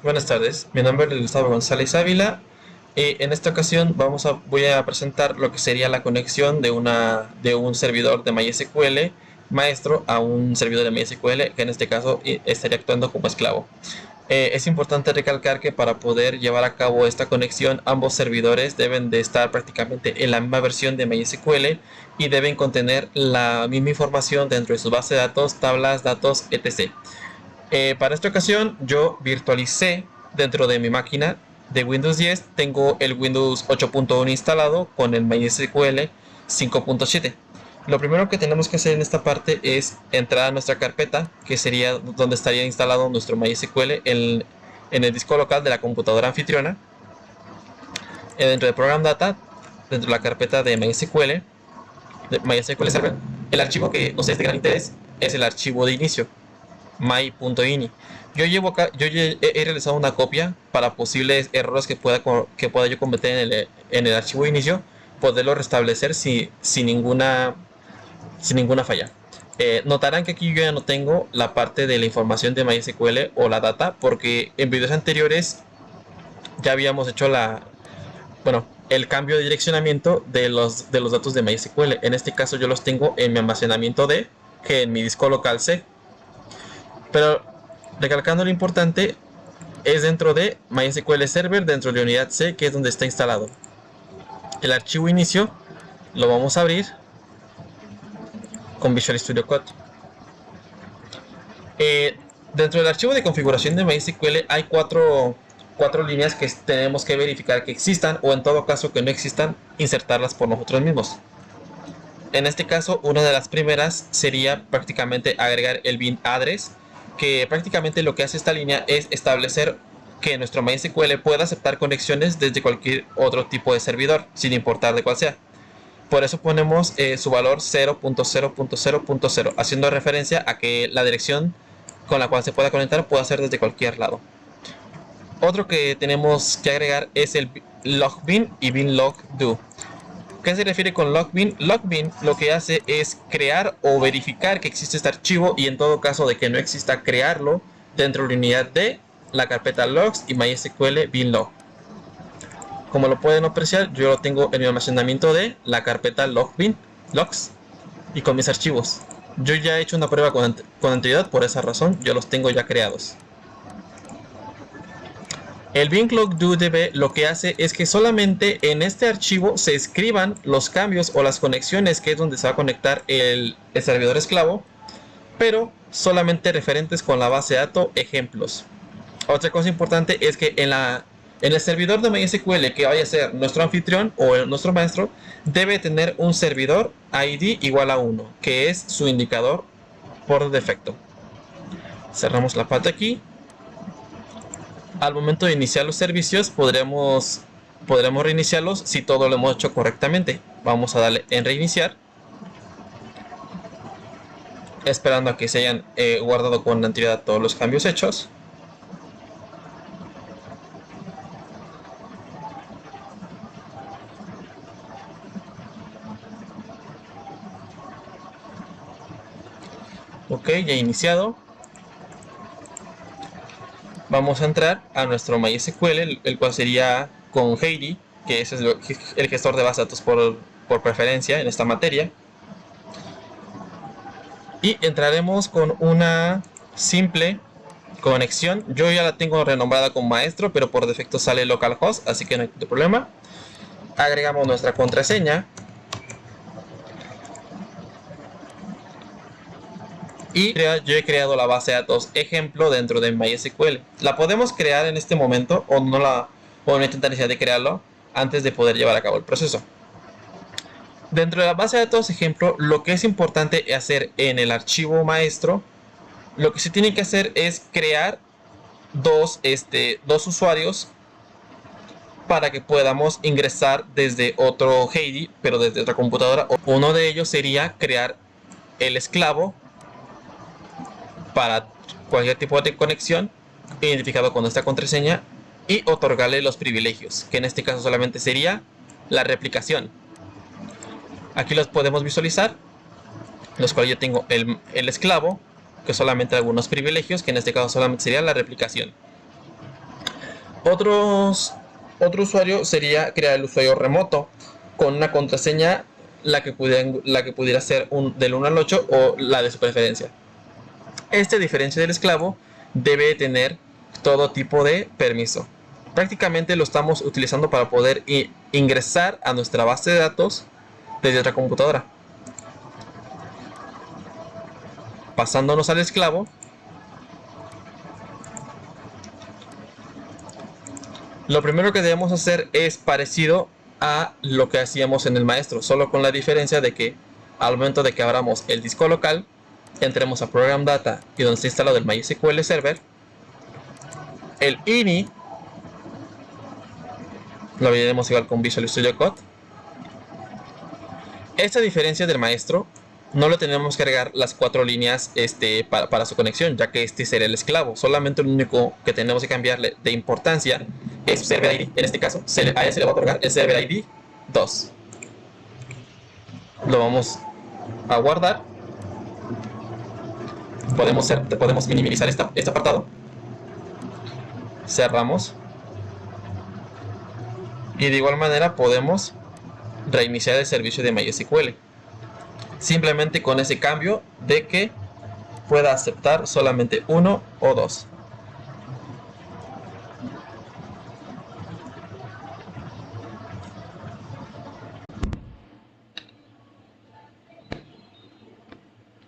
Buenas tardes, mi nombre es Gustavo González Ávila y en esta ocasión voy a presentar lo que sería la conexión de un servidor de MySQL maestro a un servidor de MySQL que en este caso estaría actuando como esclavo. Es importante recalcar que para poder llevar a cabo esta conexión ambos servidores deben de estar prácticamente en la misma versión de MySQL y deben contener la misma información dentro de su base de datos, tablas, datos, etc. Para esta ocasión yo virtualicé dentro de mi máquina de Windows 10. Tengo el Windows 8.1 instalado con el MySQL 5.7. Lo primero que tenemos que hacer en esta parte es entrar a nuestra carpeta, que sería donde estaría instalado nuestro MySQL en el disco local de la computadora anfitriona. Dentro de Program Data, dentro de la carpeta de MySQL Server, el archivo que nos es de gran interés es el archivo de inicio, my.ini. He realizado una copia para posibles errores que pueda yo cometer en el archivo de inicio, poderlo restablecer sin ninguna falla. Notarán que aquí yo ya no tengo la parte de la información de MySQL o la data, porque en videos anteriores ya habíamos hecho el cambio de direccionamiento de los datos de MySQL. En este caso yo los tengo en mi almacenamiento D, que en mi disco local C. Pero recalcando lo importante, es dentro de MySQL Server, dentro de la unidad C, que es donde está instalado. El archivo inicio lo vamos a abrir con Visual Studio Code. Dentro del archivo de configuración de MySQL hay cuatro líneas que tenemos que verificar que existan, o en todo caso que no existan, insertarlas por nosotros mismos. En este caso, una de las primeras sería prácticamente agregar el bin address, que prácticamente lo que hace esta línea es establecer que nuestro MySQL pueda aceptar conexiones desde cualquier otro tipo de servidor, sin importar de cuál sea. Por eso ponemos su valor 0.0.0.0, haciendo referencia a que la dirección con la cual se pueda conectar pueda ser desde cualquier lado. Otro que tenemos que agregar es el logbin y binlogdo. ¿Qué se refiere con logbin? Logbin lo que hace es crear o verificar que existe este archivo, y en todo caso de que no exista, crearlo dentro de la unidad de la carpeta logs y MySQL binlog. Como lo pueden apreciar, yo lo tengo en mi almacenamiento de la carpeta logbin, logs, y con mis archivos. Yo ya he hecho una prueba con anterioridad, por esa razón yo los tengo ya creados. El binlogdo.db lo que hace es que solamente en este archivo se escriban los cambios o las conexiones, que es donde se va a conectar el servidor esclavo, pero solamente referentes con la base de datos ejemplos. Otra cosa importante es que en el servidor de MySQL que vaya a ser nuestro anfitrión o nuestro maestro, debe tener un servidor ID igual a 1, que es su indicador por defecto. Cerramos la parte aquí. Al momento de iniciar los servicios podremos reiniciarlos si todo lo hemos hecho correctamente. Vamos a darle en reiniciar, esperando a que se hayan guardado con anterioridad todos los cambios hechos. Ok, ya iniciado. Vamos a entrar a nuestro MySQL, el cual sería con Heidi, que es el gestor de base de datos por preferencia en esta materia. Y entraremos con una simple conexión. Yo ya la tengo renombrada como maestro, pero por defecto sale localhost, así que no hay problema. Agregamos nuestra contraseña. Y yo he creado la base de datos ejemplo dentro de MySQL. La podemos crear en este momento o no intentar necesidad de crearlo antes de poder llevar a cabo el proceso. Dentro de la base de datos ejemplo, lo que es importante hacer en el archivo maestro, lo que se tiene que hacer es crear dos usuarios para que podamos ingresar desde otro Heidi, pero desde otra computadora. Uno de ellos sería crear el esclavo para cualquier tipo de conexión, identificado con nuestra contraseña, y otorgarle los privilegios, que en este caso solamente sería la replicación. Aquí los podemos visualizar, los cuales yo tengo el esclavo, que solamente algunos privilegios, que en este caso solamente sería la replicación. Otros, otro usuario sería crear el usuario remoto con una contraseña la que pudiera ser del 1 al 8 o la de su preferencia. Este, a diferencia del esclavo, debe tener todo tipo de permiso. Prácticamente lo estamos utilizando para poder ingresar a nuestra base de datos desde otra computadora. Pasándonos al esclavo, lo primero que debemos hacer es parecido a lo que hacíamos en el maestro, solo con la diferencia de que al momento de que abramos el disco local, entremos a Program Data y donde está instalado el MySQL Server, el INI lo veremos igual con Visual Studio Code. Esta diferencia del maestro, no le tenemos que agregar las 4 líneas para su conexión, ya que este será el esclavo. Solamente lo único que tenemos que cambiarle de importancia es Server ID. En este caso, a él se le va a otorgar el Server ID 2. Lo vamos a guardar. Podemos minimizar este apartado. Cerramos. Y de igual manera podemos reiniciar el servicio de MySQL. Simplemente con ese cambio de que pueda aceptar solamente 1 o 2.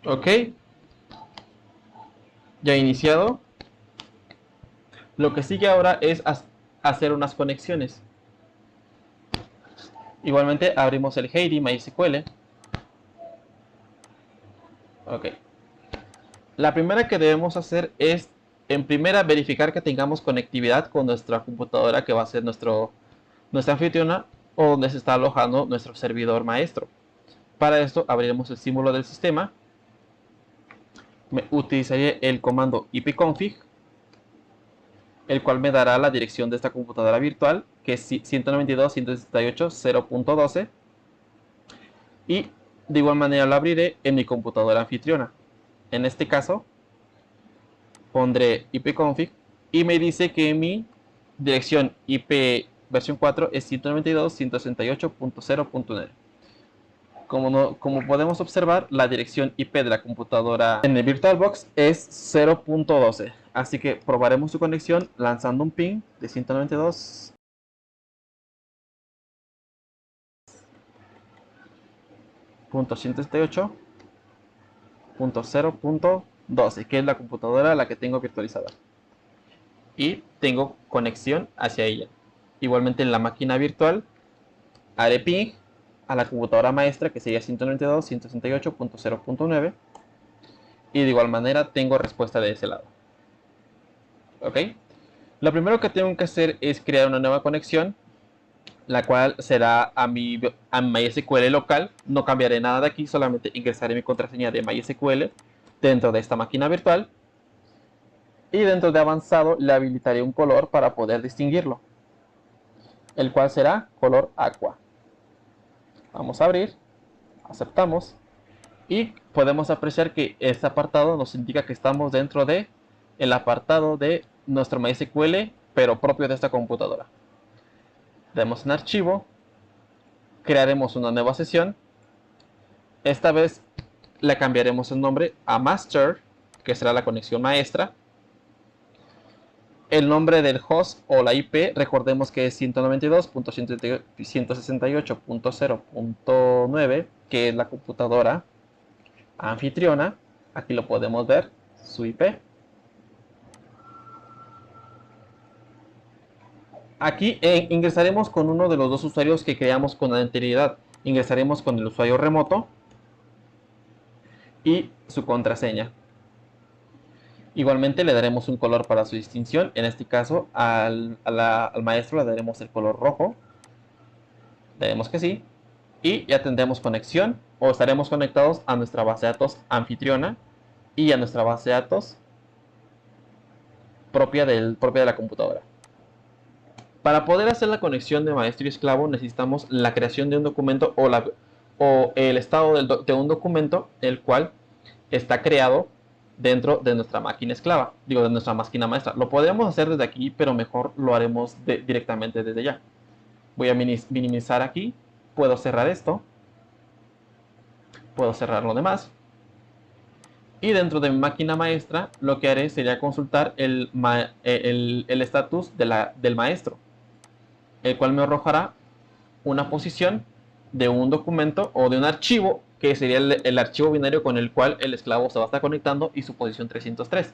Ok. Ya iniciado. Lo que sigue ahora es hacer unas conexiones. Igualmente abrimos el Heidi MySQL. Ok. La primera que debemos hacer es, en primera, verificar que tengamos conectividad con nuestra computadora que va a ser nuestra anfitriona o donde se está alojando nuestro servidor maestro. Para esto abriremos el símbolo del sistema. Utilizaré el comando ipconfig, el cual me dará la dirección de esta computadora virtual, que es 192.168.0.12, y de igual manera lo abriré en mi computadora anfitriona. En este caso pondré ipconfig y me dice que mi dirección IP versión 4 es 192.168.0.9. Como podemos observar, la dirección IP de la computadora en el VirtualBox es 0.12. Así que probaremos su conexión lanzando un ping de 192.168.0.12, que es la computadora a la que tengo virtualizada. Y tengo conexión hacia ella. Igualmente en la máquina virtual haré ping a la computadora maestra, que sería 192.168.0.9, y de igual manera tengo respuesta de ese lado. Ok, lo primero que tengo que hacer es crear una nueva conexión, la cual será a mi MySQL local. No cambiaré nada de aquí, solamente ingresaré mi contraseña de MySQL dentro de esta máquina virtual, y dentro de avanzado le habilitaré un color para poder distinguirlo, el cual será color aqua. Vamos a abrir, aceptamos, y podemos apreciar que este apartado nos indica que estamos dentro de el apartado de nuestro MySQL, pero propio de esta computadora. Demos en archivo, crearemos una nueva sesión. Esta vez le cambiaremos el nombre a master, que será la conexión maestra. El nombre del host o la IP, recordemos que es 192.168.0.9, que es la computadora anfitriona. Aquí lo podemos ver, su IP. Aquí ingresaremos con uno de los dos usuarios que creamos con anterioridad. Ingresaremos con el usuario remoto y su contraseña. Igualmente le daremos un color para su distinción. En este caso al maestro le daremos el color rojo. Le daremos que sí. Y ya tendremos conexión, o estaremos conectados a nuestra base de datos anfitriona y a nuestra base de datos propia de la computadora. Para poder hacer la conexión de maestro y esclavo necesitamos la creación de un documento o el estado de un documento, el cual está creado dentro de nuestra máquina esclava, digo, de nuestra máquina maestra. Lo podemos hacer desde aquí, pero mejor lo haremos directamente desde ya. Voy a minimizar aquí, puedo cerrar esto, puedo cerrar lo demás. Y dentro de mi máquina maestra, lo que haré sería consultar el estatus del maestro, el cual me arrojará una posición de un documento o de un archivo, que sería el archivo binario con el cual el esclavo se va a estar conectando, y su posición 303.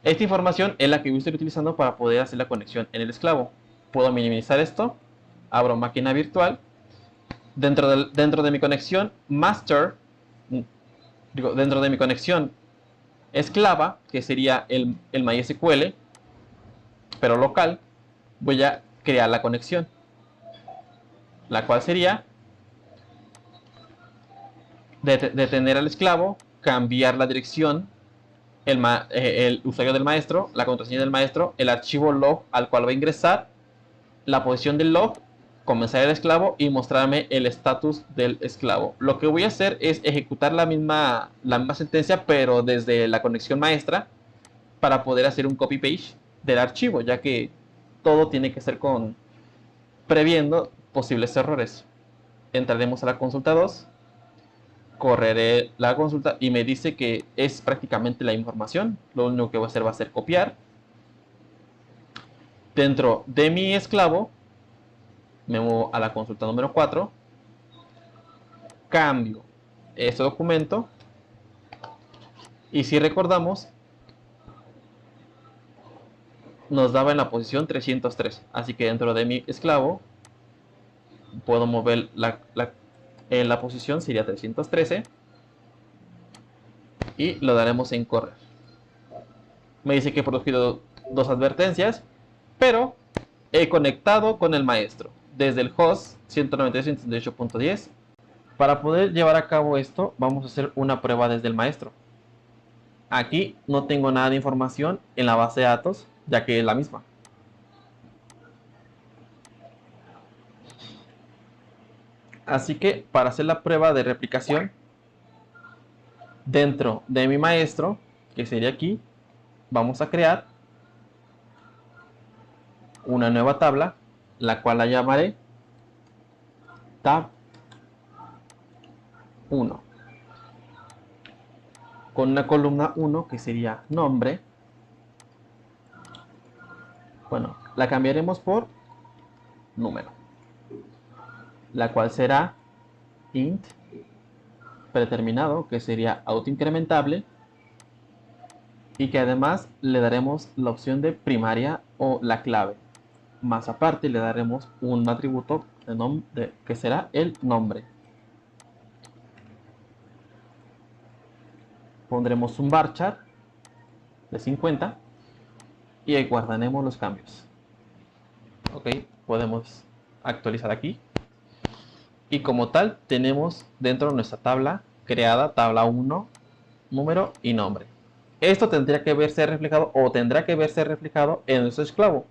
Esta información es la que voy a estar utilizando para poder hacer la conexión en el esclavo. Puedo minimizar esto, abro máquina virtual, dentro de mi conexión master, dentro de mi conexión esclava, que sería el MySQL, pero local, voy a crear la conexión, la cual sería detener al esclavo, cambiar la dirección, el usuario del maestro, la contraseña del maestro, el archivo log al cual va a ingresar, la posición del log, comenzar el esclavo y mostrarme el estatus del esclavo. Lo que voy a hacer es ejecutar la misma sentencia, pero desde la conexión maestra, para poder hacer un copy page del archivo, ya que todo tiene que ser previendo posibles errores. Entraremos a la consulta 2, correré la consulta y me dice que es prácticamente la información. Lo único que voy a hacer va a ser copiar. Dentro de mi esclavo, me muevo a la consulta número 4, cambio este documento, y si recordamos, nos daba en la posición 303, así que dentro de mi esclavo puedo mover en la posición, sería 313, y lo daremos en correr. Me dice que he producido dos advertencias, pero he conectado con el maestro desde el host 192.168.10. Para poder llevar a cabo esto, vamos a hacer una prueba desde el maestro. Aquí no tengo nada de información en la base de datos, ya que es la misma. Así que para hacer la prueba de replicación dentro de mi maestro, que sería aquí, vamos a crear una nueva tabla, la cual la llamaré tab 1, con una columna 1 que sería nombre. Bueno, la cambiaremos por número, la cual será int predeterminado, que sería autoincrementable, y que además le daremos la opción de primaria o la clave. Más aparte le daremos un atributo que será el nombre. Pondremos un varchar de 50 y ahí guardaremos los cambios. Ok, podemos actualizar aquí. Y como tal, tenemos dentro de nuestra tabla creada tabla 1, número y nombre. Esto tendría que verse reflejado, o tendrá que verse reflejado en nuestro esclavo.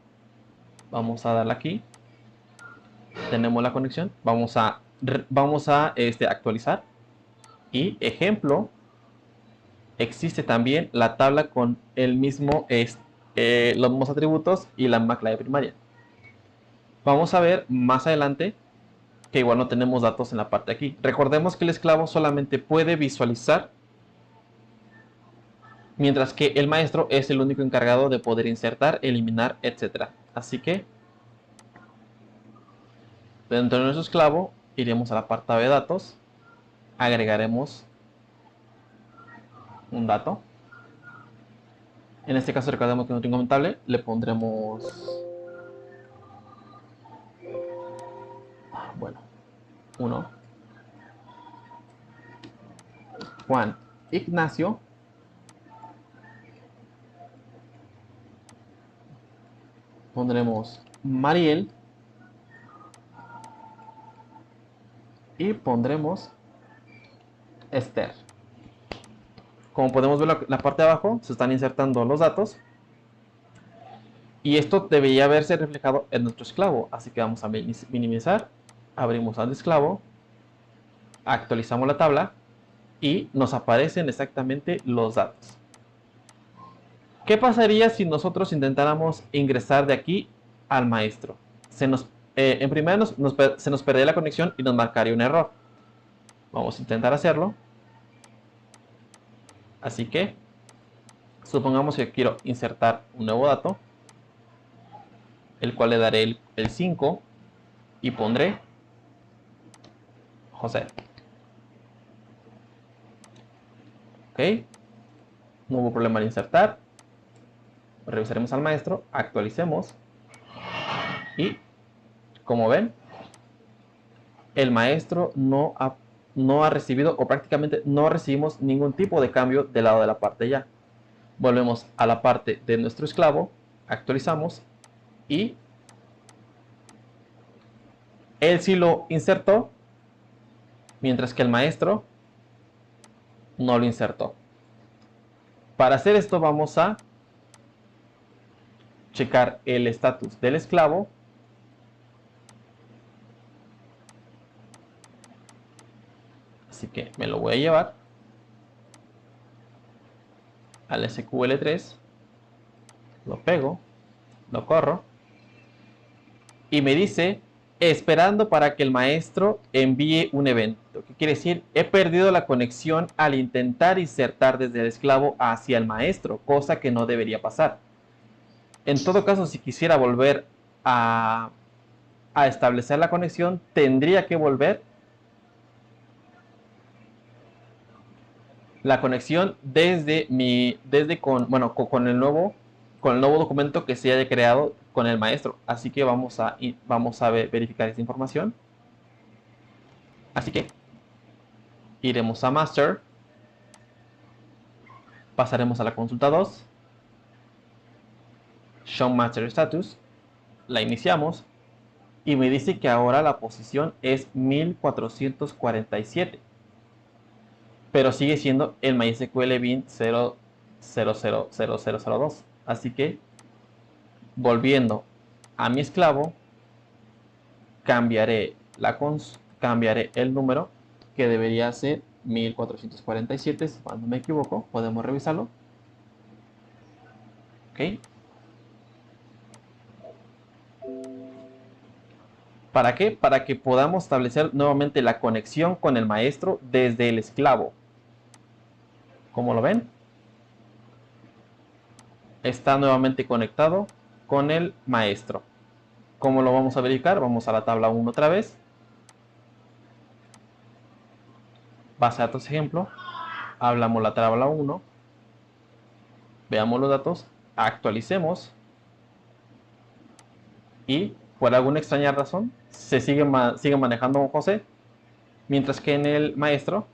Vamos a darle aquí. Tenemos la conexión. Vamos a actualizar. Y ejemplo, existe también la tabla con los mismos atributos y la misma clave primaria. Vamos a ver más adelante que igual no tenemos datos en la parte de aquí. Recordemos que el esclavo solamente puede visualizar, mientras que el maestro es el único encargado de poder insertar, eliminar, etc. Así que dentro de nuestro esclavo iremos al apartado de datos, agregaremos un dato. En este caso recordemos que no tengo comentable, le pondremos, bueno, 1. Juan Ignacio. Pondremos Mariel. Y pondremos Esther. Como podemos ver, la parte de abajo se están insertando los datos. Y esto debería verse reflejado en nuestro esclavo. Así que vamos a minimizar. Abrimos al esclavo. Actualizamos la tabla. y nos aparecen exactamente los datos. ¿Qué pasaría si nosotros intentáramos ingresar de aquí al maestro? En primer se nos perdería la conexión y nos marcaría un error. Vamos a intentar hacerlo. Así que supongamos que quiero insertar un nuevo dato, el cual le daré el 5 y pondré José. Ok, no hubo problema al insertar. Revisaremos al maestro, actualicemos y, como ven, el maestro no ha recibido, o prácticamente no recibimos ningún tipo de cambio del lado de la parte ya. Volvemos a la parte de nuestro esclavo, actualizamos y él sí lo insertó, mientras que el maestro no lo insertó. Para hacer esto vamos a checar el estatus del esclavo. Así que me lo voy a llevar al SQL3, lo pego, lo corro y me dice esperando para que el maestro envíe un evento. ¿Qué quiere decir? He perdido la conexión al intentar insertar desde el esclavo hacia el maestro, cosa que no debería pasar. En todo caso, si quisiera volver a establecer la conexión, tendría que volver la conexión con el nuevo documento que se haya creado con el maestro. Así que vamos a verificar esta información. Así que iremos a master, pasaremos a la consulta 2, show master status, la iniciamos y me dice que ahora la posición es 1447, pero sigue siendo el MySQL bin 0000002. Así que volviendo a mi esclavo, cambiaré el número, que debería ser 1447, si no me equivoco. Podemos revisarlo. Ok. ¿Para qué? Para que podamos establecer nuevamente la conexión con el maestro desde el esclavo. ¿Cómo lo ven? Está nuevamente conectado con el maestro. ¿Cómo lo vamos a verificar? Vamos a la tabla 1 otra vez. Base de datos ejemplo. Hablamos la tabla 1. Veamos los datos. Actualicemos. Y por alguna extraña razón se sigue manejando con José, mientras que en el maestro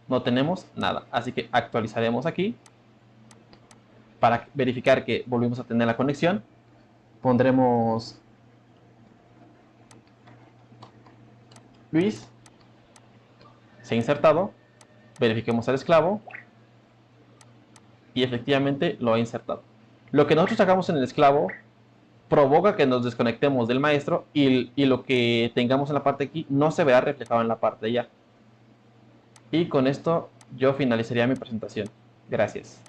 no tenemos nada. Así que actualizaremos aquí para verificar que volvimos a tener la conexión. Pondremos Luis, se ha insertado, verifiquemos al esclavo y efectivamente lo ha insertado. Lo que nosotros sacamos en el esclavo provoca que nos desconectemos del maestro y lo que tengamos en la parte aquí no se verá reflejado en la parte de allá. Y con esto yo finalizaría mi presentación. Gracias.